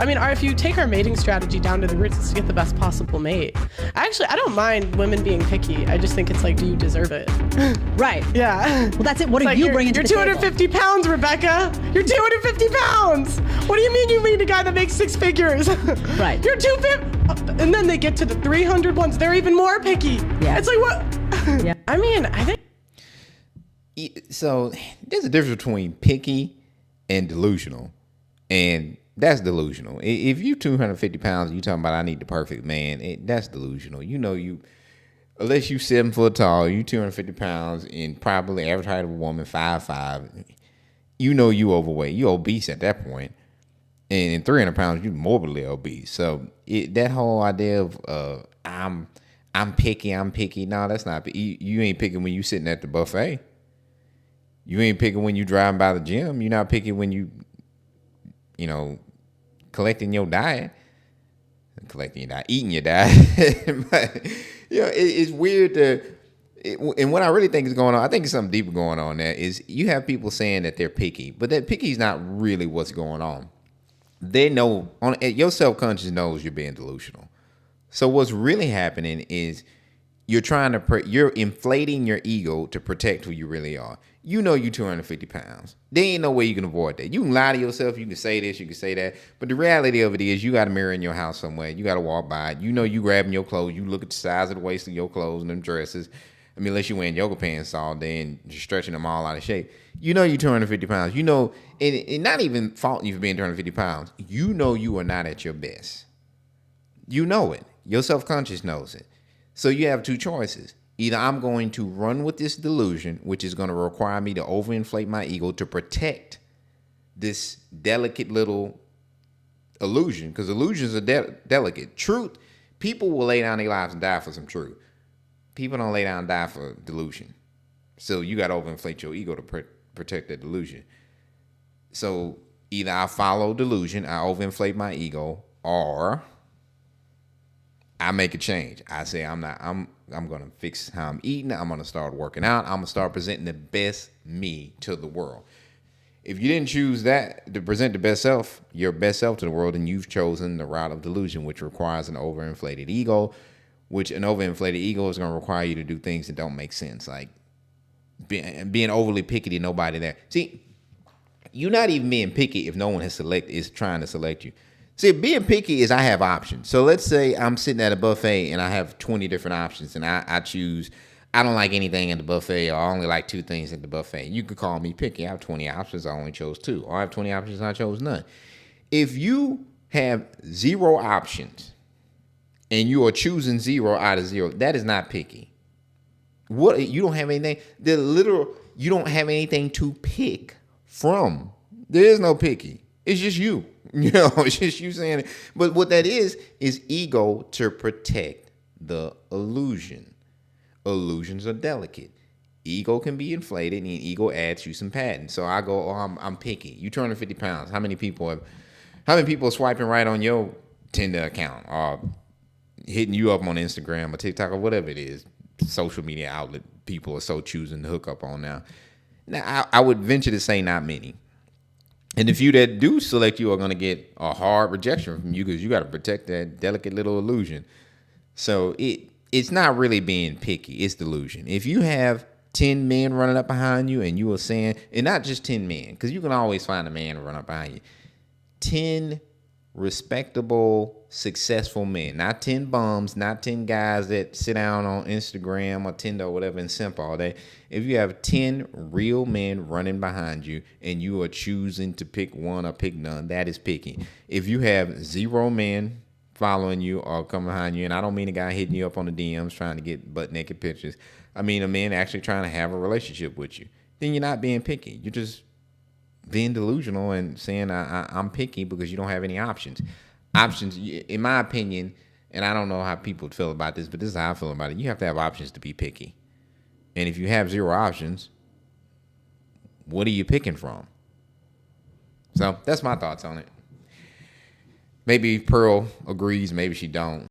I mean, if you take our mating strategy down to the roots, it's to get the best possible mate. Actually, I don't mind women being picky. I just think it's like, do you deserve it? Right. Yeah. Well, that's it. What are you bringing to the table? You're 250 pounds, Rebecca. You're 250 pounds. What do you mean you meet a guy that makes 6 figures? Right. You're 250. And then they get to the 300 ones. They're even more picky. Yeah. It's like, what? Yeah. I mean, I think. So there's a difference between picky and delusional. And that's delusional. If you 250 pounds, you talking about I need the perfect man, that's delusional. You know, unless you 7 foot tall, you 250 pounds and probably average height of a woman 5'5", you know you overweight. You obese at that point. And in 300 pounds, you morbidly obese. So that whole idea of I'm picky. No, that's not. You ain't picking when you sitting at the buffet. You ain't picking when you driving by the gym. You're not picky when you collecting your diet, eating your diet. But, it's weird and what I really think is going on, I think it's something deeper going on there, is you have people saying that they're picky, but that picky is not really what's going on. They know, your self-conscious knows you're being delusional. So what's really happening is you're inflating your ego to protect who you really are. You know you 250 pounds. There ain't no way you can avoid that. You can lie to yourself. You can say this. You can say that. But the reality of it is you got a mirror in your house somewhere. You got to walk by it. You know you grabbing your clothes. You look at the size of the waist of your clothes and them dresses. I mean, unless you're wearing yoga pants all day and just stretching them all out of shape. You know you're 250 pounds. You know, and not even faulting you for being 250 pounds. You know you are not at your best. You know it. Your self-conscious knows it. So you have 2 choices. Either I'm going to run with this delusion, which is going to require me to overinflate my ego to protect this delicate little illusion, because illusions are delicate. Truth, people will lay down their lives and die for some truth. People don't lay down and die for delusion. So you got to overinflate your ego to protect that delusion. So either I follow delusion, I overinflate my ego, or I make a change. I say I'm going to fix how I'm eating. I'm going to start working out. I'm going to start presenting the best me to the world. If you didn't choose that to present the best self, your best self to the world, then you've chosen the route of delusion, which requires an overinflated ego, which an overinflated ego is going to require you to do things that don't make sense, like being overly picky to nobody there. See, you're not even being picky if no one is trying to select you. See, being picky is I have options. So let's say I'm sitting at a buffet and I have 20 different options, and I choose, I don't like anything at the buffet, or I only like 2 things at the buffet. You could call me picky. I have 20 options. I only chose 2. Or I have 20 options. I chose none. If you have 0 options and you are choosing 0 out of 0, that is not picky. You don't have anything. You don't have anything to pick from. There is no picky. It's just you. It's just you saying it. But what that is ego to protect the illusion. Illusions are delicate. Ego can be inflated, and ego adds you some padding. So I go, I'm picky. You 250 pounds. How many people are swiping right on your Tinder account, or hitting you up on Instagram or TikTok or whatever it is, social media outlet people are so choosing to hook up on now? Now, I would venture to say not many. And the few that do select you are going to get a hard rejection from you, because you got to protect that delicate little illusion. So it's not really being picky. It's delusion. If you have 10 men running up behind you and you are saying, and not just 10 men, because you can always find a man to run up behind you, 10 respectable, successful men, not 10 bums, not 10 guys that sit down on Instagram or Tinder or whatever and simp all day. If you have 10 real men running behind you and you are choosing to pick one or pick none, that is picky. If you have 0 men following you or coming behind you, and I don't mean a guy hitting you up on the DMs trying to get butt naked pictures, I mean a man actually trying to have a relationship with you, then you're not being picky. You're just being delusional and saying I'm picky because you don't have any options. Options, in my opinion, and I don't know how people feel about this, but this is how I feel about it. You have to have options to be picky. And if you have 0 options, what are you picking from? So that's my thoughts on it. Maybe Pearl agrees, maybe she don't.